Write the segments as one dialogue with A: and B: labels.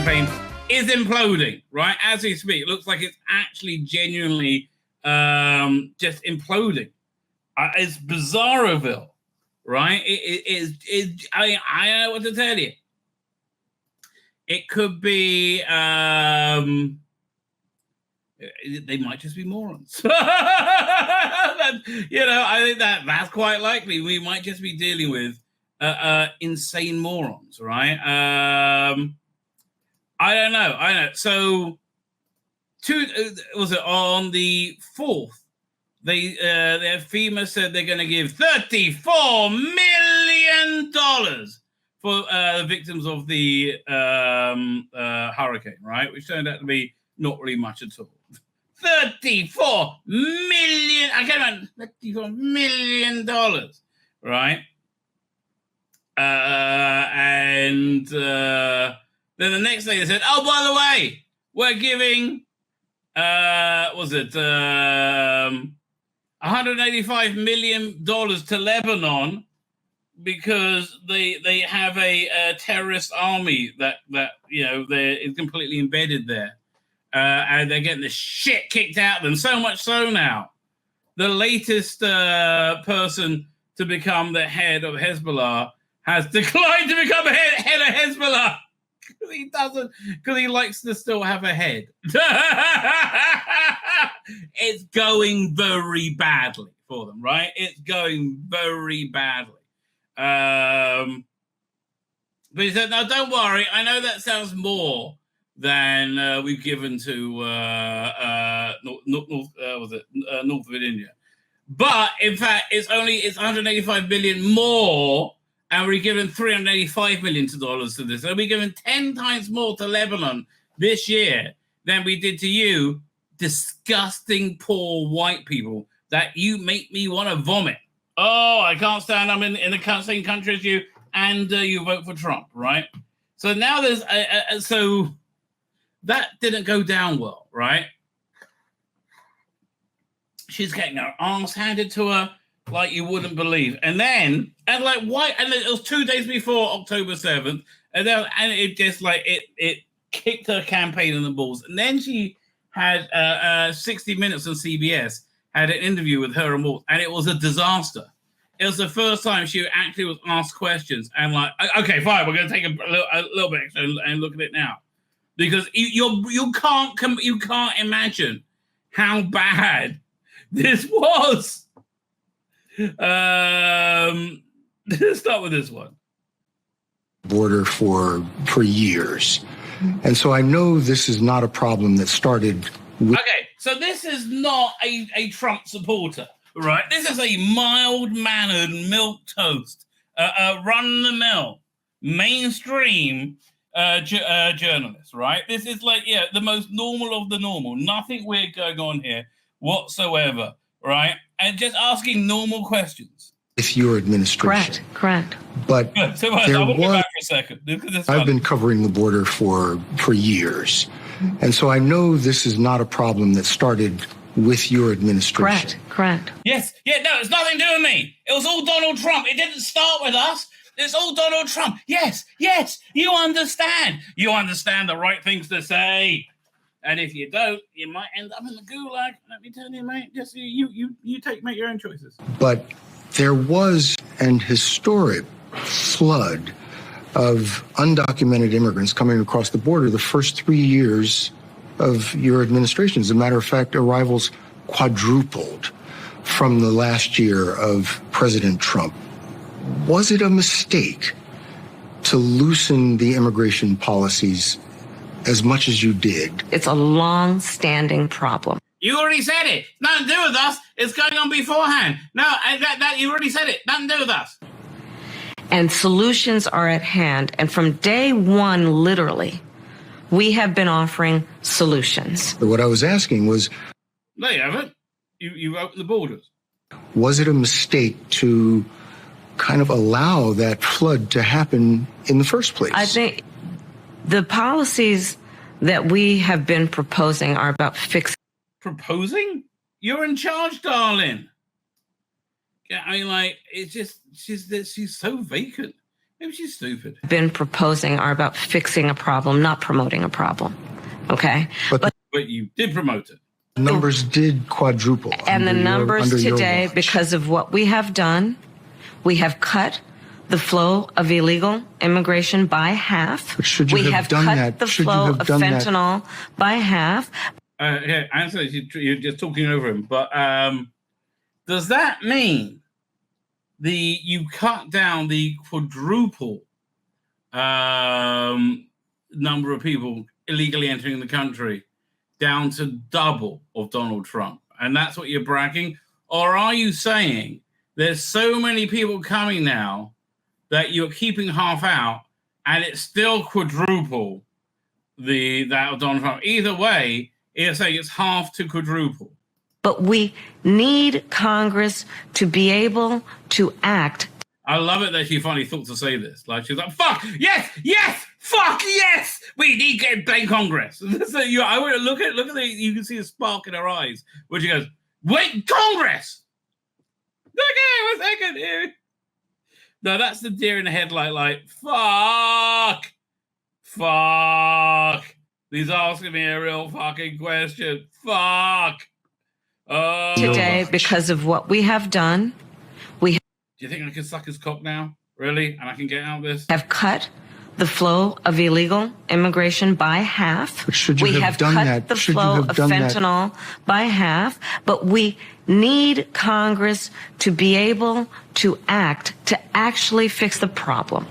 A: campaign is imploding, right? As we speak, it looks like it's actually genuinely just imploding. It's bizarreville, right? I don't know what to tell you. It could be, they might just be morons. I think that's quite likely. We might just be dealing with insane morons, right? I don't know. So, was it on the 4th? Their FEMA said they're going to give $34 million for the victims of the hurricane, right? Which turned out to be not really much at all. $34 million. I can't remember. $34 million, right? And then the next day they said, "Oh, by the way, we're giving $185 million to Lebanon because they have a terrorist army that they're completely embedded there, and they're getting the shit kicked out of them. So much so now, the latest person to become the head of Hezbollah has declined to become head of Hezbollah because he likes to still have a head." It's going very badly for them, right? It's going very badly. But he said, "No, don't worry. I know that sounds more than we've given to North Virginia, but in fact, it's $185 billion more." And we're giving $385 million to this. So we're giving 10 times more to Lebanon this year than we did to you, disgusting poor white people that you make me want to vomit. Oh, I can't stand. I'm in the same country as you, and you vote for Trump, right? So now there's so that didn't go down well, right? She's getting her arms handed to her like you wouldn't believe, and it was 2 days before October 7th, and it just it kicked her campaign in the balls. And then she had 60 Minutes on CBS had an interview with her and Walz, and it was a disaster. It was the first time she actually was asked questions, and okay, fine, we're going to take a little bit extra and look at it now, because you can't imagine how bad this was. Let's start with this one.
B: Border for years. And so I know this is not a problem that started with...
A: Okay, so this is not a Trump supporter, right? This is a mild-mannered, milquetoast, run-the-mill, mainstream journalist, right? This is the most normal of the normal. Nothing weird going on here whatsoever, right? And just asking normal questions.
B: With your administration.
C: Correct.
B: But
A: so I want to go back for a second.
B: I've been covering the border for years. And so I know this is not a problem that started with your administration.
C: Correct.
A: Yes. Yeah, no, it's nothing to do with me. It was all Donald Trump. It didn't start with us. It's all Donald Trump. Yes. You understand. You understand the right things to say. And if you don't, you might end up in the gulag. Let me tell you, mate. Just you make your own choices.
B: But there was an historic flood of undocumented immigrants coming across the border the first 3 years of your administration. As a matter of fact, arrivals quadrupled from the last year of President Trump. Was it a mistake to loosen the immigration policies as much as you did?
C: It's a long-standing problem.
A: You already said it. Nothing to do with us. It's going on beforehand. No, that you already said it. Nothing to do with us.
C: And solutions are at hand. And from day one, literally, we have been offering solutions.
B: But what I was asking was...
A: No, you haven't. You opened the borders.
B: Was it a mistake to kind of allow that flood to happen in the first place?
C: I think the policies that we have been proposing are about fixing.
A: Proposing? You're in charge, darling. Yeah, I mean, it's just she's so vacant. Maybe she's stupid.
C: Been proposing are about fixing a problem, not promoting a problem. Okay?
B: But
A: you did promote it.
B: numbers did quadruple.
C: And the numbers today,
B: watch.
C: because of what we have done, we have cut the flow of illegal immigration by half.
B: But should you
C: we
B: have done
C: cut
B: that?
C: the
B: Should you
C: flow
B: have
C: of
B: done that?
C: fentanyl by half.
A: Yeah, answer. You're just talking over him. But does that mean you cut down the quadruple number of people illegally entering the country down to double of Donald Trump? And that's what you're bragging? Or are you saying there's so many people coming now that you're keeping half out and it's still quadruple that of Donald Trump? Either way, you're saying it's half to quadruple.
C: But we need Congress to be able to act.
A: I love it that she finally thought to say this. Like, she's like, fuck, yes, fuck, yes, we need to blame Congress. So I want to look at you can see a spark in her eyes where she goes, wait, Congress! Okay, 1 second here. No, that's the deer in the headlight, like, fuck. He's asking me a real fucking question. Fuck. Oh.
C: Today, because of what we have done,
A: do you think I can suck his cock now? Really? And I can get out of this?
C: Have cut the flow of illegal immigration by half.
B: But should you
C: we
B: have
C: have
B: done
C: cut
B: that?
C: the
B: Should you
C: flow
B: have
C: of
B: done that?
C: fentanyl by half, but we need Congress to be able to act to actually fix the problem.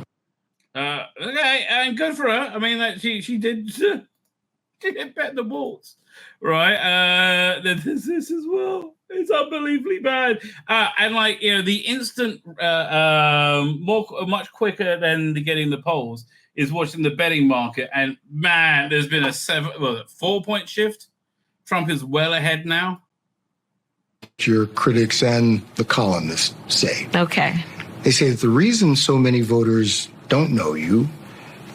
A: Okay, and good for her. I mean, she did bet the Walz, right? This as well. It's unbelievably bad, and like the instant, much quicker than getting the polls is watching the betting market. And man, there's been a 4-point shift. Trump is well ahead now.
B: Your critics and the columnists say.
C: Okay.
B: They say that the reason so many voters don't know you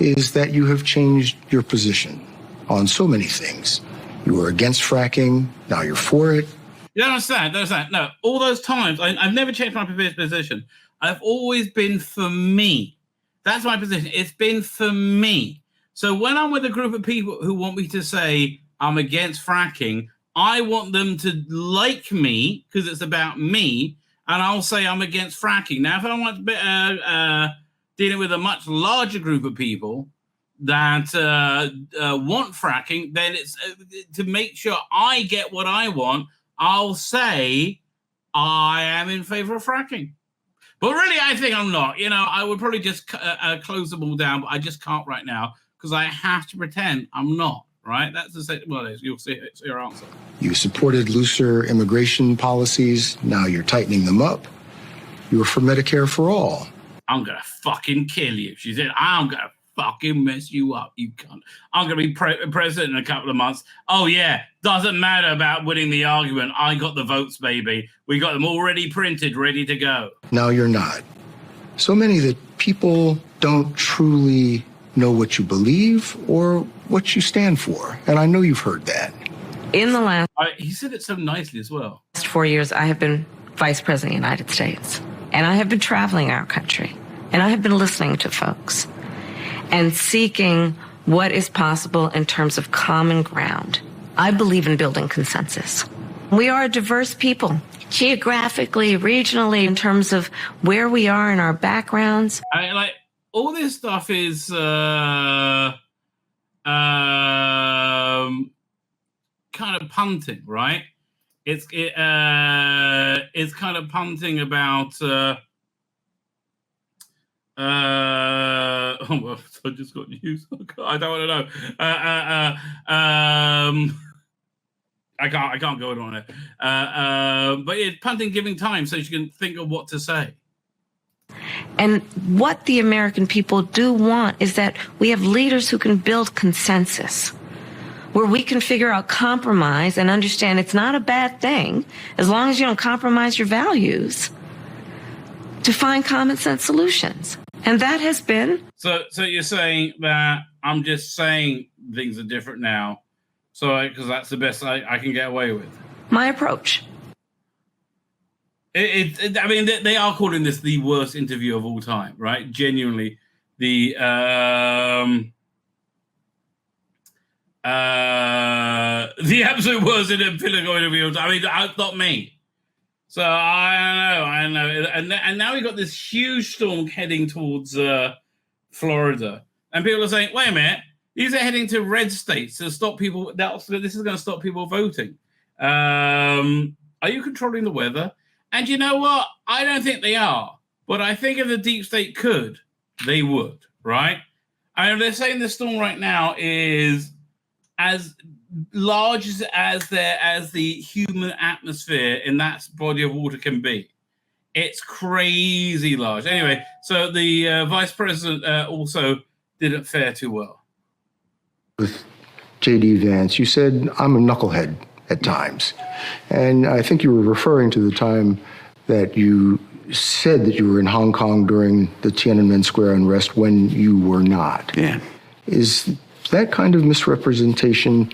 B: is that you have changed your position on so many things. You were against fracking, now you're for it.
A: You don't understand. No, all those times, I've never changed my position. I've always been for me. That's my position. It's been for me. So when I'm with a group of people who want me to say I'm against fracking, I want them to like me because it's about me, and I'll say I'm against fracking. Now, if I want dealing with a much larger group of people that want fracking, then it's to make sure I get what I want. I'll say I am in favor of fracking. But really, I think I'm not. I would probably just close them all down, but I just can't right now because I have to pretend I'm not, right? That's the same. Well, you'll see it's your answer.
B: You supported looser immigration policies. Now you're tightening them up. You were for Medicare for all.
A: I'm going to fucking kill you. She said, I'm going to fucking mess you up, you cunt. I'm going to be president in a couple of months. Oh, yeah. Doesn't matter about winning the argument. I got the votes, baby. We got them already printed, ready to go.
B: Now you're not. So many that people don't truly know what you believe or what you stand for. And I know you've heard that.
C: In the last
A: He said it so nicely as well.
C: 4 years, I have been Vice President of the United States. And I have been traveling our country. And I have been listening to folks and seeking what is possible in terms of common ground. I believe in building consensus. We are a diverse people, geographically, regionally, in terms of where we are in our backgrounds.
A: All this stuff is kind of punting, right? It's kind of punting about. I just got news. I don't want to know. I can't go on it. But it's punting, giving time so she can think of what to say.
C: And what the American people do want is that we have leaders who can build consensus, where we can figure out compromise and understand it's not a bad thing, as long as you don't compromise your values, to find common sense solutions. And that has been. So
A: you're saying that I'm just saying things are different now, because that's the best I can get away with.
C: My approach.
A: I mean, they are calling this the worst interview of all time, right? Genuinely, the absolute worst independent interviews. I mean, that's not me. So I don't know. And now we got this huge storm heading towards Florida. And people are saying, wait a minute, these are heading to red states to stop people. This is going to stop people voting. Are you controlling the weather? And you know what? I don't think they are. But I think if the deep state could, they would, right? I mean, they're saying the storm right now is as large as the human atmosphere in that body of water can be. It's crazy large. Anyway, so the vice president also didn't fare too well.
B: With J.D. Vance, you said, I'm a knucklehead at times. And I think you were referring to the time that you said that you were in Hong Kong during the Tiananmen Square unrest when you were not.
D: Yeah.
B: Is that kind of misrepresentation,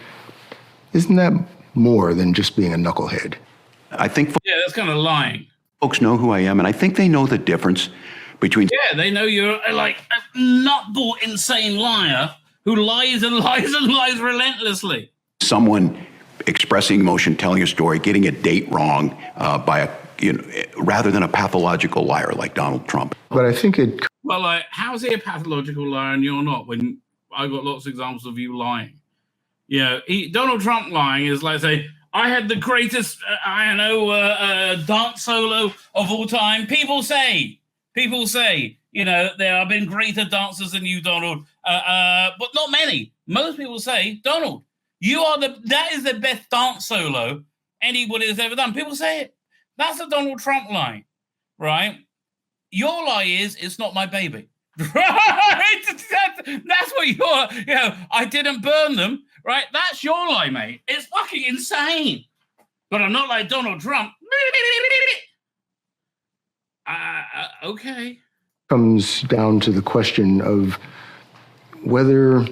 B: isn't that more than just being a knucklehead?
D: I think
A: yeah, that's kind of lying.
D: Folks know who I am, and I think they know the difference between...
A: Yeah, they know you're like a nutball, insane liar who lies and lies and lies relentlessly.
D: Someone expressing emotion, telling a story, getting a date wrong by rather than a pathological liar like Donald Trump.
B: But I think it...
A: Well, like, how's he a pathological liar and you're not, when I got lots of examples of you lying? You know, Donald Trump lying is like, say, I had the greatest, dance solo of all time. People say, you know, there have been greater dancers than you, Donald, but not many. Most people say, Donald, that is the best dance solo anybody has ever done. People say it. That's a Donald Trump lie, right? Your lie is, it's not my baby. Right? That's what I didn't burn them, right? That's your lie, mate. It's fucking insane. But I'm not like Donald Trump. Okay.
B: Comes down to the question of whether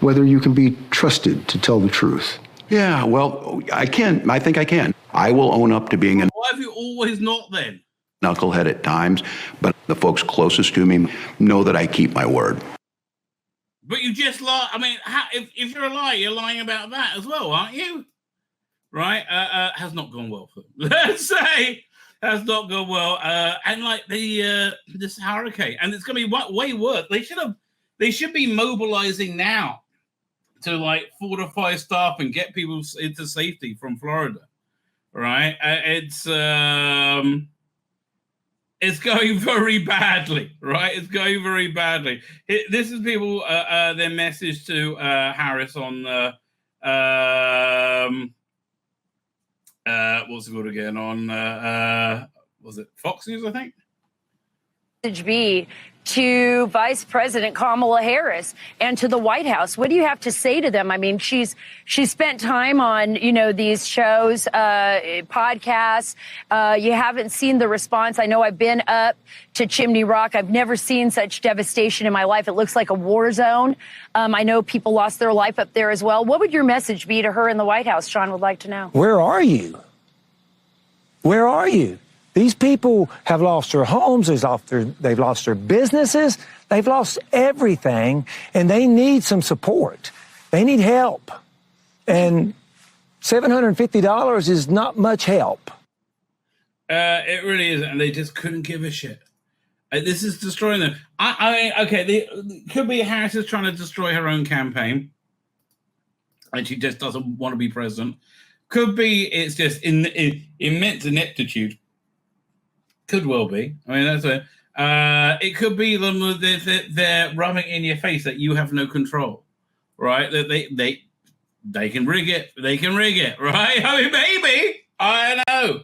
B: you can be trusted to tell the truth.
D: Yeah, well, I can. I think I can. I will own up to being a...
A: Why have you always not then?
D: ...knucklehead at times, but the folks closest to me know that I keep my word.
A: But you just lie. I mean, if you're a liar, you're lying about that as well, aren't you? Right? Has not gone well for them. Let's say has not gone well. And like this hurricane, and it's going to be way worse. They should be mobilizing now to like fortify staff and get people into safety from Florida. Right? It's going very badly, right? It's going very badly. This is people, their message to Harris on, what's it called again? On, was it Fox News, I think?
E: Be to Vice President Kamala Harris and to the White House. What do you have to say to them? I mean, she's spent time on, these shows, podcasts. You haven't seen the response. I know I've been up to Chimney Rock. I've never seen such devastation in my life. It looks like a war zone. I know people lost their life up there as well. What would your message be to her in the White House? Sean would like to know.
F: Where are you? Where are you? These people have lost their homes, they've lost their businesses, they've lost everything, and they need some support. They need help. And $750 is not much help.
A: It really isn't, and they just couldn't give a shit. This is destroying them. I mean, okay, could be Harris is trying to destroy her own campaign, and she just doesn't want to be president. Could be it's just immense ineptitude. Could well be. I mean, that's it could be them. They're rubbing in your face that you have no control, right? That they can rig it. They can rig it, right? I mean, maybe. I know.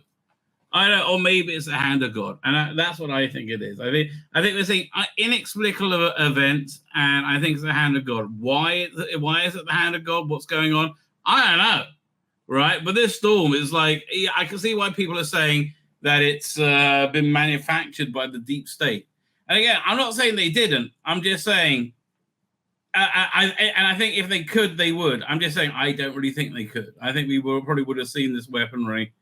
A: Or maybe it's the hand of God, and that's what I think it is. I think there's an inexplicable event, and I think it's the hand of God. Why is it the hand of God? What's going on? I don't know, right? But this storm is like, I can see why people are saying that it's been manufactured by the deep state. And again, I'm not saying they didn't. I'm just saying, I think if they could, they would. I'm just saying I don't really think they could. I think we probably would have seen this weaponry.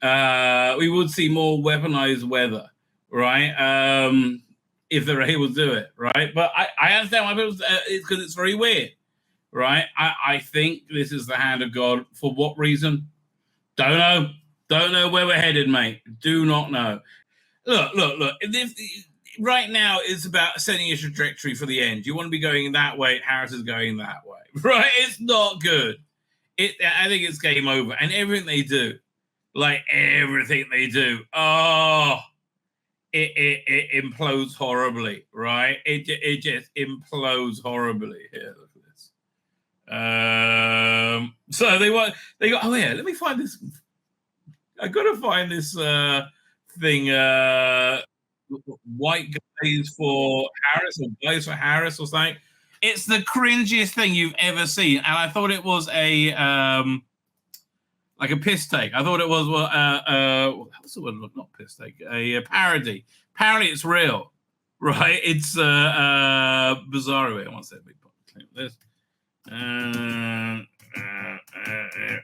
A: We would see more weaponized weather, right? if they're able to do it, right? But I understand why people, it's because it's very weird, right? I think this is the hand of God. For what reason? Don't know. Don't know where we're headed, mate. Do not know. Look. Right now, it's about setting a trajectory for the end. You want to be going that way. Harris is going that way, right? It's not good. I think it's game over. And everything they do, it implodes horribly, right? It just implodes horribly. Here, look at this. So they go. Oh yeah, let me find this. I gotta find this thing. White guys for Harris or guys for Harris or something. It's the cringiest thing you've ever seen, and I thought it was a like a piss take. I thought it was what's the word? Not piss take. A parody. Apparently, it's real, right? It's bizarre. Wait, I want to say a big this.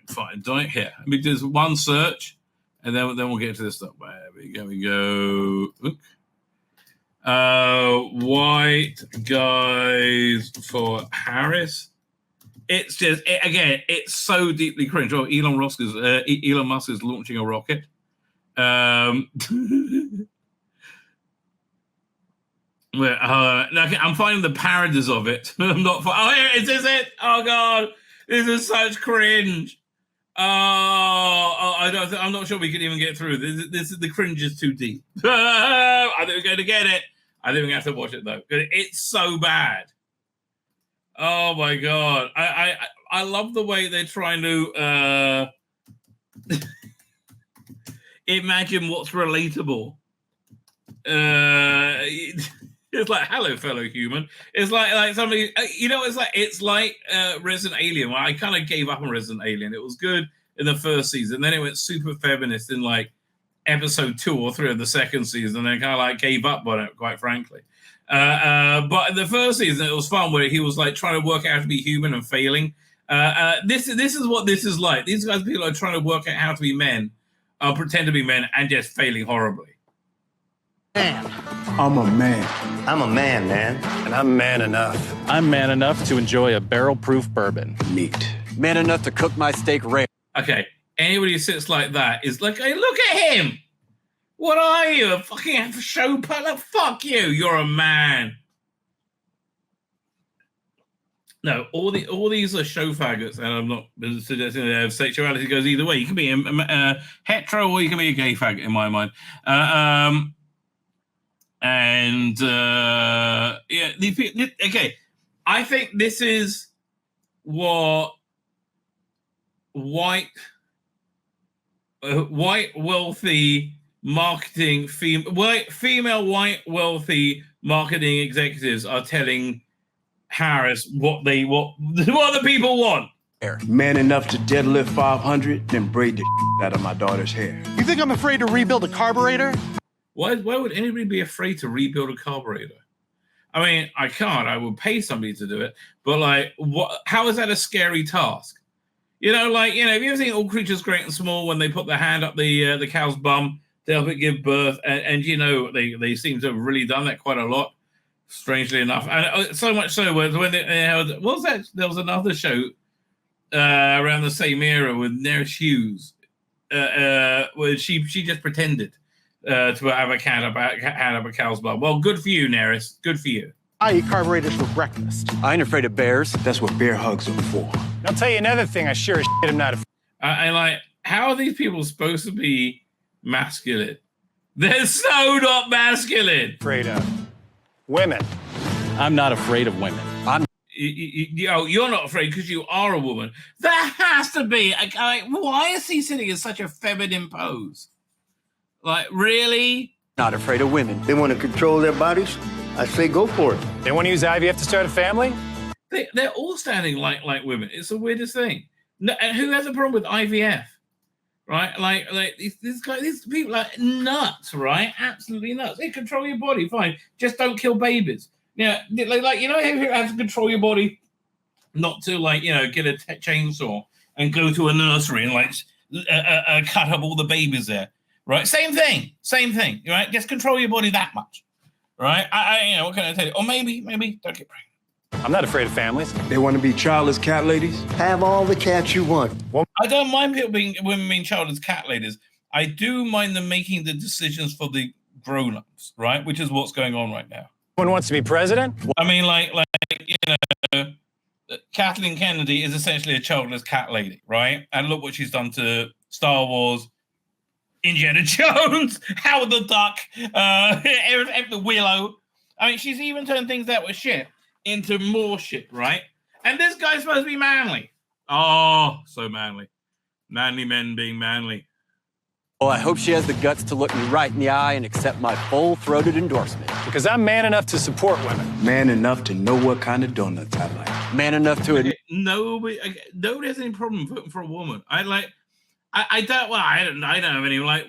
A: Fine, don't here. Let me do one search, and then we'll get to this stuff. There we go. Look. White guys for Harris. It's just it's so deeply cringe. Oh, Elon Musk is launching a rocket. I'm finding the parodies of it. I'm not. Is this it? Oh God, this is such cringe. I'm not sure we can even get through this. The cringe is too deep. I think we're going to get it. I think we have to watch it though. It's so bad. Oh my God. I love the way they're trying to imagine what's relatable. It's like, hello, fellow human. It's like somebody, it's like Resident Alien. Well, I kind of gave up on Resident Alien. It was good in the first season. Then it went super feminist in like episode 2 or 3 of the second season. And then kind of like gave up on it, quite frankly. But in the first season, it was fun where he was like trying to work out how to be human and failing. This is what this is like. These guys, people are trying to work out how to be men, pretend to be men, and just failing horribly.
G: Man. I'm a man. I'm a man, man. And I'm man enough.
H: I'm man enough to enjoy a barrel-proof bourbon.
G: Neat. Man enough to cook my steak rare.
A: Okay, anybody who sits like that is like, hey, look at him. What are you, a fucking show puller? Fuck you. You're a man. No, all these are show faggots, and I'm not suggesting that sexuality goes either way. You can be a hetero or you can be a gay faggot, in my mind. These people, okay, I think this is what white wealthy marketing female white wealthy marketing executives are telling Harris what the people want.
G: Man enough to deadlift 500, then braid the out of my daughter's hair.
I: You think I'm afraid to rebuild a carburetor?
A: Why would anybody be afraid to rebuild a carburetor? I mean, I can't. I would pay somebody to do it. But, like, how is that a scary task? Have you ever seen All Creatures Great and Small when they put their hand up the cow's bum to help it give birth? And they seem to have really done that quite a lot, strangely enough. And so much so when there was another show around the same era with Nurse Hughes where she just pretended to have a hand up a cow's bum. Well, good for you, Neris. Good for you.
I: I eat carburetors for breakfast.
G: I ain't afraid of bears. That's what bear hugs are for.
I: I'll tell you another thing. I sure as shit am not afraid.
A: How are these people supposed to be masculine? They're so not masculine.
I: Afraid of women.
H: I'm not afraid of women.
A: You're not afraid because you are a woman. There has to be. Why is he sitting in such a feminine pose? Like, really?
G: Not afraid of women.
J: They want to control their bodies? I say go for it.
I: They want to use IVF to start a family?
A: They're all standing like women. It's the weirdest thing. No, and who has a problem with IVF? Right? Like these people are nuts, right? Absolutely nuts. They control your body, fine. Just don't kill babies. Yeah, you have to control your body not to get a chainsaw and go to a nursery and cut up all the babies there. Right, same thing, right? Just control your body that much, right? What can I tell you? Or maybe don't get pregnant.
I: I'm not afraid of families.
G: They want to be childless cat ladies?
J: Have all the cats you want.
A: I don't mind women being childless cat ladies. I do mind them making the decisions for the grown-ups, right? Which is what's going on right now.
I: One wants to be president?
A: I mean, Kathleen Kennedy is essentially a childless cat lady, right? And look what she's done to Star Wars, Indiana Jones, Howard the Duck, Willow. I mean, she's even turned things that were shit into more shit, right? And this guy's supposed to be manly. Oh, so manly. Manly men being manly.
K: Well, I hope she has the guts to look me right in the eye and accept my full-throated endorsement.
I: Because I'm man enough to support women.
G: Man enough to know what kind of donuts I like.
K: Man enough to...
A: Nobody has any problem voting for a woman. I don't have any, like...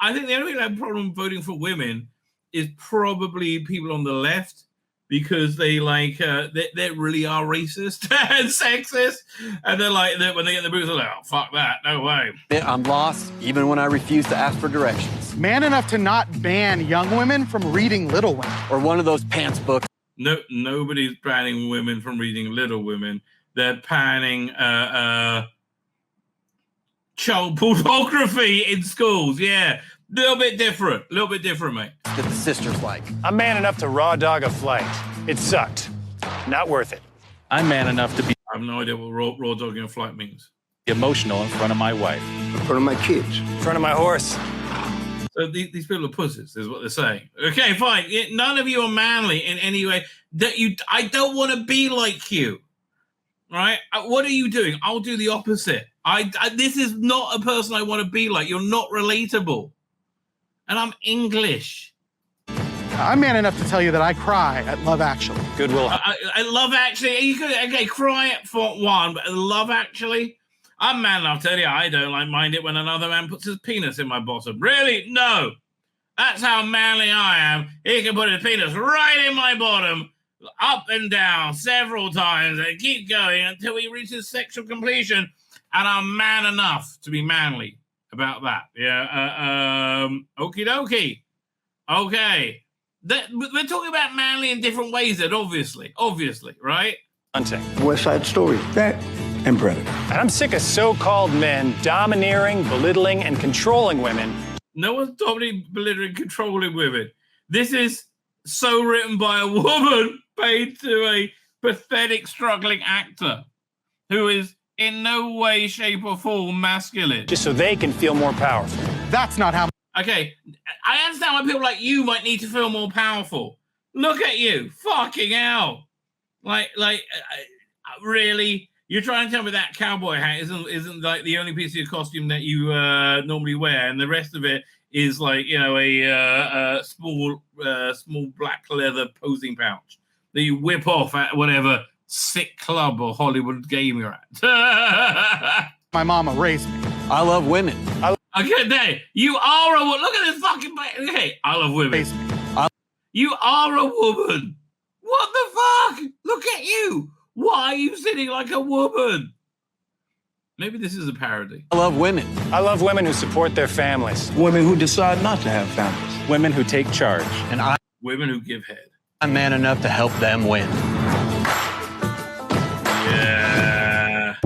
A: I think the only thing I have a problem voting for women is probably people on the left, because they they really are racist and sexist, and they're like, when they get in the booth, they're like, oh, fuck that, no way.
K: I'm lost, even when I refuse to ask for directions.
L: Man enough to not ban young women from reading Little Women.
K: Or one of those pants books.
A: No, nobody's banning women from reading Little Women. They're banning child pornography in schools, yeah. A little bit different, mate.
K: That the sisters like.
I: I'm man enough to raw dog a flight. It sucked. Not worth it.
H: I'm man enough to be
A: I have no idea what raw dogging a flight means.
H: emotional in front of my wife.
J: In front of my kids.
I: In front of my horse.
A: So these people are pussies, is what they're saying. Okay, fine. None of you are manly in any way. I don't want to be like you. Right? What are you doing? I'll do the opposite. This is not a person I want to be like. You're not relatable. And I'm English.
L: I'm man enough to tell you that I cry at Love Actually.
I: Goodwill.
A: I Love Actually. You could cry for one, but Love Actually, I'm man enough to tell you I don't mind it when another man puts his penis in my bottom. Really? No. That's how manly I am. He can put his penis right in my bottom, up and down several times, and keep going until he reaches sexual completion. And I'm man enough to be manly about that. Yeah. Okie dokie. Okay. We're talking about manly in different ways then, obviously, right?
I: Hunting.
J: West Side Story.
G: That and Predator.
I: And I'm sick of so-called men domineering, belittling, and controlling women.
A: No one's dominating, belittling, controlling women. This is so written by a woman paid to a pathetic, struggling actor who is in no way, shape, or form masculine.
I: Just so they can feel more powerful.
L: That's not how...
A: Okay, I understand why people like you might need to feel more powerful. Look at you. Fucking hell. Really? You're trying to tell me that cowboy hat isn't like the only piece of your costume that you normally wear, and the rest of it is like, a small black leather posing pouch that you whip off at whatever sick club or Hollywood game you're at.
L: My mama raised me.
K: I love women.
A: Okay, there. You are a woman. Look at this fucking... Okay, I love women. You are a woman. What the fuck? Look at you. Why are you sitting like a woman? Maybe this is a parody.
K: I love women.
I: I love women who support their families.
G: Women who decide not to have families.
H: Women who take charge.
K: And
A: Women who give head.
K: I'm man enough to help them win.
A: Yeah.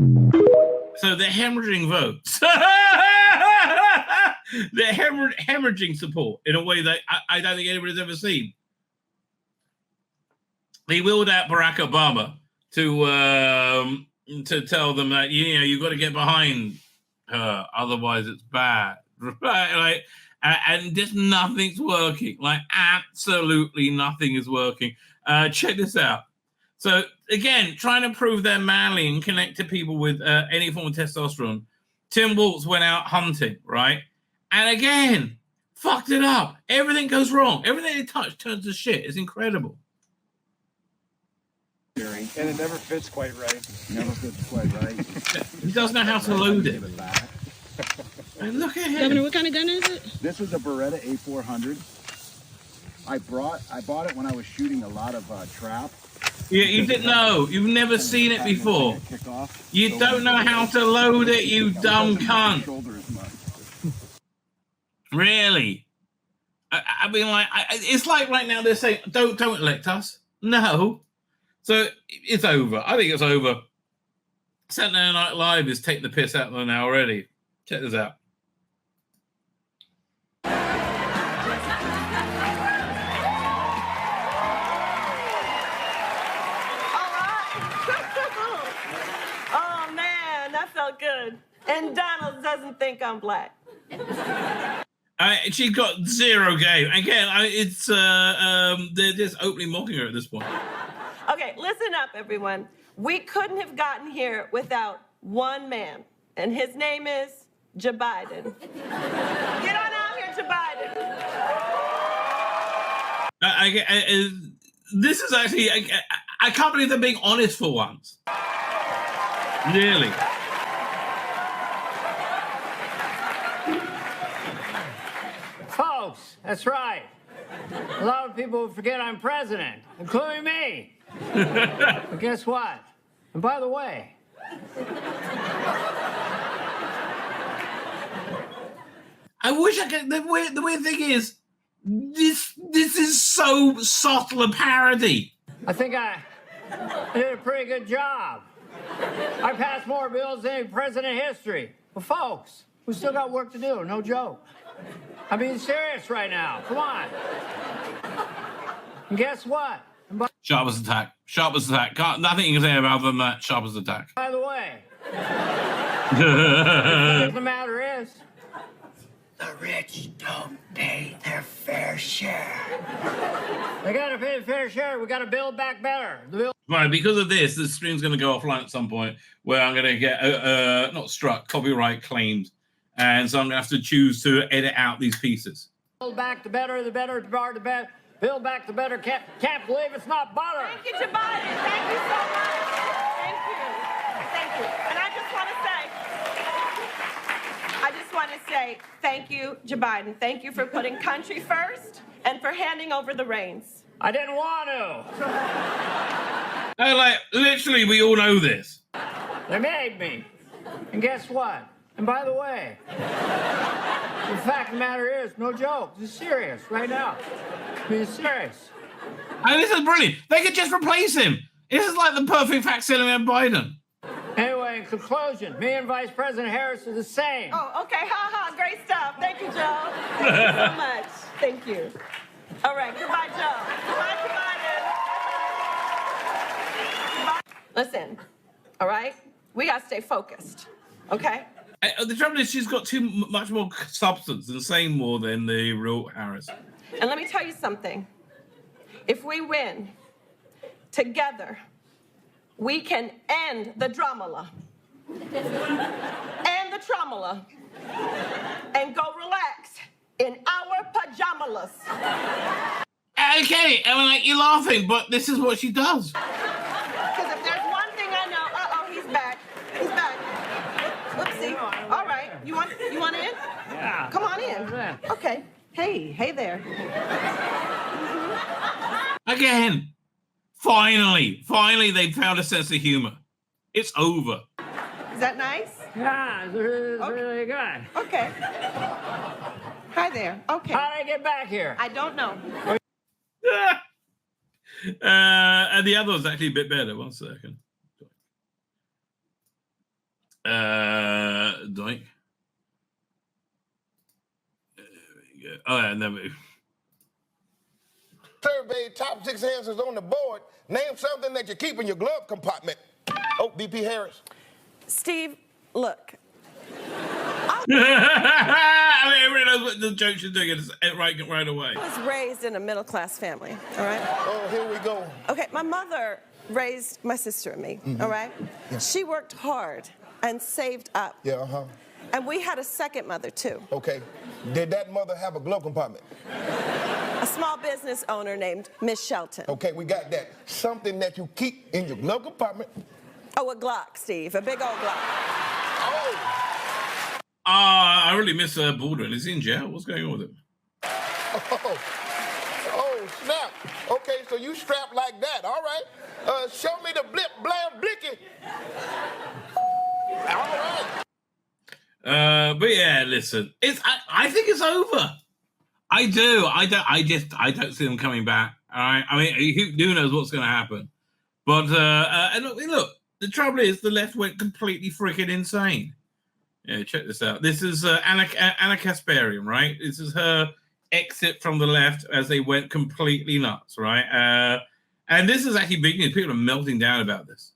A: So they're hemorrhaging votes. They're hemorrhaging support in a way that I don't think anybody's ever seen. They wheeled out Barack Obama to tell them that you got to get behind her, otherwise it's bad. Right? And just nothing's working. Like absolutely nothing is working. Check this out. So again, trying to prove they're manly and connect to people with any form of testosterone. Tim Walz went out hunting, right? And again, fucked it up. Everything goes wrong. Everything they touch turns to shit. It's incredible.
M: And it never fits quite right. Never fits quite right.
A: He doesn't know how to load it. And look at him.
N: Governor, what kind of gun is it?
M: This is a Beretta A400. I bought it when I was shooting a lot of trap.
A: Yeah, you didn't know. You've never seen it before. You don't know how to load it, you dumb cunt. Really? I mean, like, it's like right now they're saying, don't elect us. No. So it's over. I think it's over. Saturday Night Live is taking the piss out of them now already. Check this out.
N: Oh, man, that felt good. And Donald doesn't think I'm black.
A: She got zero game. Again, they're just openly mocking her at this point.
N: Okay, listen up, everyone. We couldn't have gotten here without one man, and his name is Joe Biden. Get on out here, Joe Biden.
A: This is actually, I can't believe they're being honest for once. Really.
F: Folks, that's right. A lot of people forget I'm president, including me. But guess what? And by the way,
A: I wish I could. The weird thing is, this is so subtle a parody.
F: I think I did a pretty good job. I passed more bills than any president in history. But folks, we still got work to do, no joke. I'm being serious right now. Come on. And guess what?
A: Sharpest attack. Sharpest attack. Nothing you can say about than that. Sharpest attack.
F: By the way, the matter is,
O: the rich don't pay their fair share.
F: They gotta pay the fair share. We gotta build back better.
A: Right, because of this, the stream's going to go offline at some point where I'm going to get, not struck, copyright claimed. And so I'm going to have to choose to edit out these pieces.
F: Build back the better, the better, the better. Build back the better. Can't believe it's not butter.
N: Thank you, Joe Biden. Thank you so much. Thank you. Thank you. And I just want to say thank you, Joe Biden. Thank you for putting country first and for handing over the reins.
F: I didn't want to.
A: Like, literally, we all know this.
F: They made me. And guess what? And by the way, the fact of the matter is, no joke, this is serious right now. I mean, it's serious.
A: And this is brilliant. They could just replace him. This is like the perfect facsimile of Biden.
F: Anyway, in conclusion, me and Vice President Harris are the same.
N: Oh, okay. Ha ha. Great stuff. Thank you, Joe. Thank you so much. Thank you. All right. Goodbye, Joe. Goodbye, Joe Biden. Listen, all right? We got to stay focused, okay?
A: The trouble is she's got too much more substance and saying more than the real Harris.
N: And let me tell you something. If we win together, we can end the dramala. End the traumala. And go relax in our pajamas.
A: Okay, I mean, like, you're laughing, but this is what she does.
N: Because if there's one thing I know, he's back. He's back. Whoopsie. All right. You want in?
F: Yeah.
N: Come on in. Okay. Hey there.
A: Again, finally they found a sense of humor. It's over.
N: Is that nice?
F: Yeah, it's really good.
N: Okay. Hi there. Okay.
F: How did I get back here?
N: I don't know.
A: And the other was actually a bit better. 1 second. Doink. There we go. Oh, yeah, and then we...
P: Survey top 6 answers on the board. Name something that you keep in your glove compartment. Oh, VP Harris.
N: Steve, look.
A: I mean, everybody knows what the joke she's doing right away.
N: I was raised in a middle-class family, all right?
P: Oh, here we go.
N: Okay, my mother raised my sister and me, all right? Yeah. She worked hard and saved up.
P: Yeah, uh-huh.
N: And we had a second mother, too.
P: Okay. Did that mother have a glove compartment?
N: A small business owner named Miss Shelton.
P: Okay, we got that. Something that you keep in your glove compartment.
N: Oh, a Glock, Steve. A big old Glock.
P: Oh!
A: I really miss Baldwin. Is he in jail? What's going on with him?
P: Oh, snap. Okay, so you strapped like that. All right. Show me the blip, blam, blicky. All right.
A: But yeah, listen. I think it's over. I do. I don't see them coming back. All right. I mean, who knows what's going to happen? But and look. The trouble is, the left went completely freaking insane. Yeah, check this out. This is Anna Kasparian, right? This is her exit from the left as they went completely nuts, right? And this is actually big news. People are melting down about this.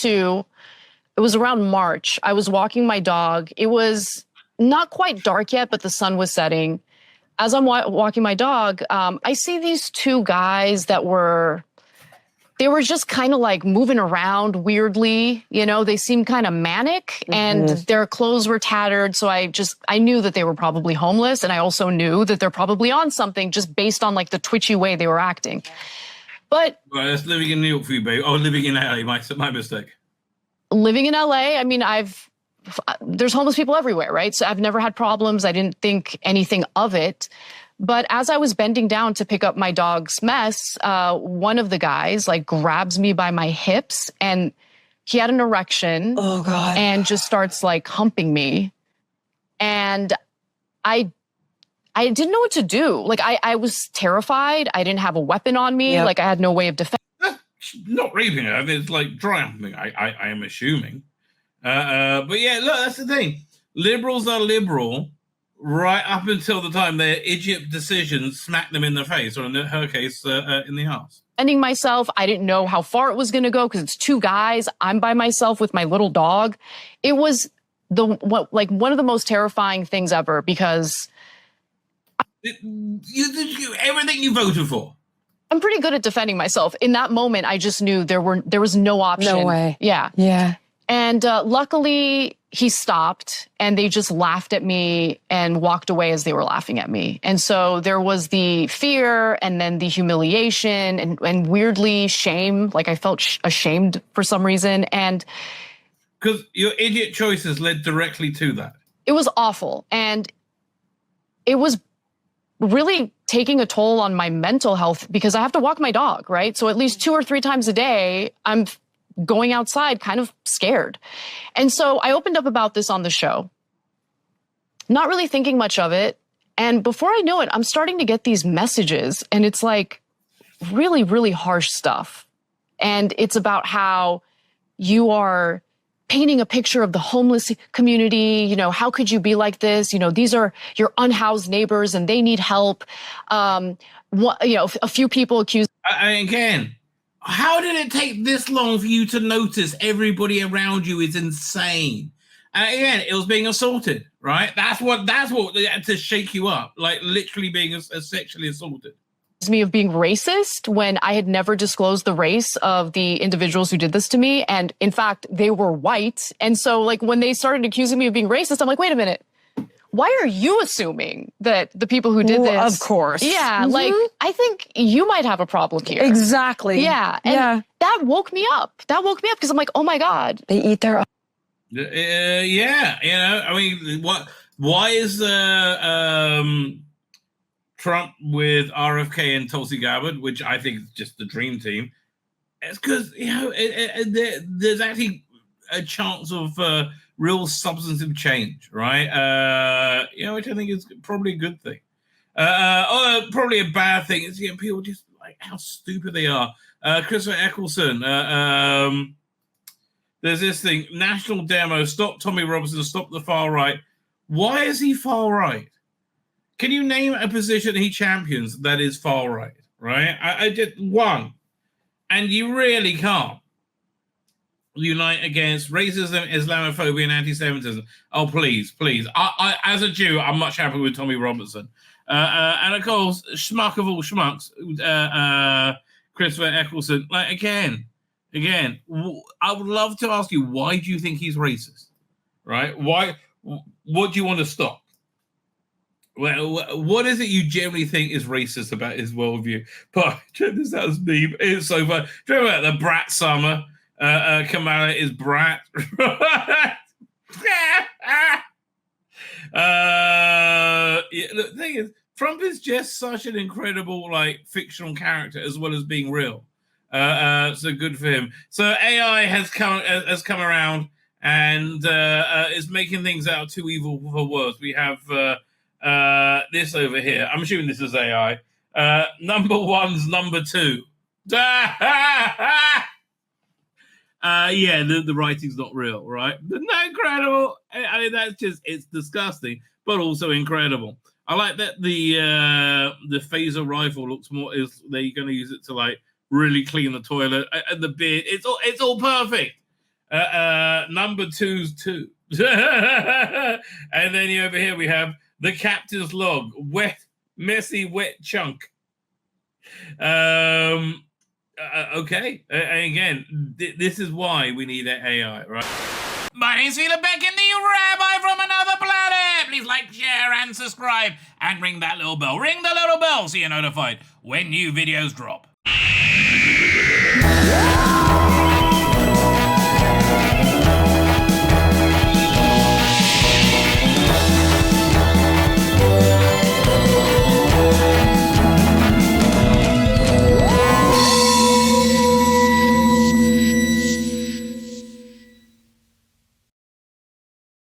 Q: It was around March. I was walking my dog. It was not quite dark yet, but the sun was setting. As I'm walking my dog, I see these two guys that were just kind of like moving around weirdly. You know, they seemed kind of manic and their clothes were tattered. So I knew that they were probably homeless. And I also knew that they're probably on something just based on like the twitchy way they were acting. But
A: well, that's living in New York for you, babe. Oh, living in LA, my mistake.
Q: Living in LA, I mean, there's homeless people everywhere, right? So I've never had problems. I didn't think anything of it. But as I was bending down to pick up my dog's mess, one of the guys like grabs me by my hips and he had an erection. Oh God. And just starts like humping me. And I didn't know what to do. Like I was terrified. I didn't have a weapon on me. Like I had no way of defending.
A: Not raping her. It's like dry humping. I am assuming. But yeah, look, that's the thing. Liberals are liberal right up until the time their idiot decisions smack them in the face, or in her case, in the ass.
Q: Ending myself, I didn't know how far it was going to go because it's two guys. I'm by myself with my little dog. It was one of the most terrifying things ever because
A: everything you voted for.
Q: I'm pretty good at defending myself. In that moment, I just knew there was no option.
C: No way.
Q: Yeah.
C: Yeah.
Q: And luckily, he stopped and they just laughed at me and walked away as they were laughing at me. And so there was the fear and then the humiliation and weirdly shame. Like I felt ashamed for some reason. And
A: because your idiot choices led directly to that.
Q: It was awful. And it was really taking a toll on my mental health because I have to walk my dog, right? So at least 2 or 3 times a day, I'm going outside kind of scared. And so I opened up about this on the show, not really thinking much of it. And before I know it, I'm starting to get these messages and it's like really, really harsh stuff. And it's about how you are painting a picture of the homeless community. You know, how could you be like this? You know, these are your unhoused neighbors and they need help. A few people accuse.
A: Again, how did it take this long for you to notice everybody around you is insane? Again, it was being assaulted, right? That's what to shake you up, like literally being sexually assaulted.
Q: Me of being racist when I had never disclosed the race of the individuals who did this to me. And in fact, they were white. And so like when they started accusing me of being racist, I'm like, wait a minute. Why are you assuming that the people who did this?
C: Of course.
Q: Yeah, like, I think you might have a problem here.
C: Exactly.
Q: Yeah. And that woke me up. Because I'm like, oh my God.
C: They eat their own.
A: Yeah. You know, I mean, why is Trump with RFK and Tulsi Gabbard, which I think is just the dream team? It's because, you know, there's actually a chance of real substantive change, right? Which I think is probably a good thing. Probably a bad thing is, people just like how stupid they are. Christopher Eccleston, there's this thing, national demo, stop Tommy Robinson, stop the far right. Why is he far right? Can you name a position he champions that is far right, right? I did one, and you really can't unite against racism, Islamophobia, and anti-Semitism. Oh, please. I as a Jew, I'm much happier with Tommy Robinson. And of course, schmuck of all schmucks, Christopher Eccleston. Like, again, I would love to ask you, why do you think he's racist? Right? Why? What do you want to stop? Well, what is it you generally think is racist about his worldview? But check this out, Steve. It's so fun. Do you remember the brat summer? Kamala is brat. The thing is, Trump is just such an incredible, like, fictional character as well as being real. So good for him. So AI has come around and is making things out too evil for worse. We have This over here, I'm assuming this is AI. Number one's number two. Yeah, the writing's not real, right? Isn't that incredible? I mean, that's just, it's disgusting, but also incredible. I like that the phaser rifle looks more, is they're going to use it to like really clean the toilet and the beard. It's all perfect. Number two's two. And then over here we have the captain's log, messy, wet chunk. Okay. Again, this is why we need that AI, right? My name's Tzvi Lebetkin, the Rabbi from another planet. Please like, share, and subscribe, and ring that little bell. Ring the little bell so you're notified when new videos drop.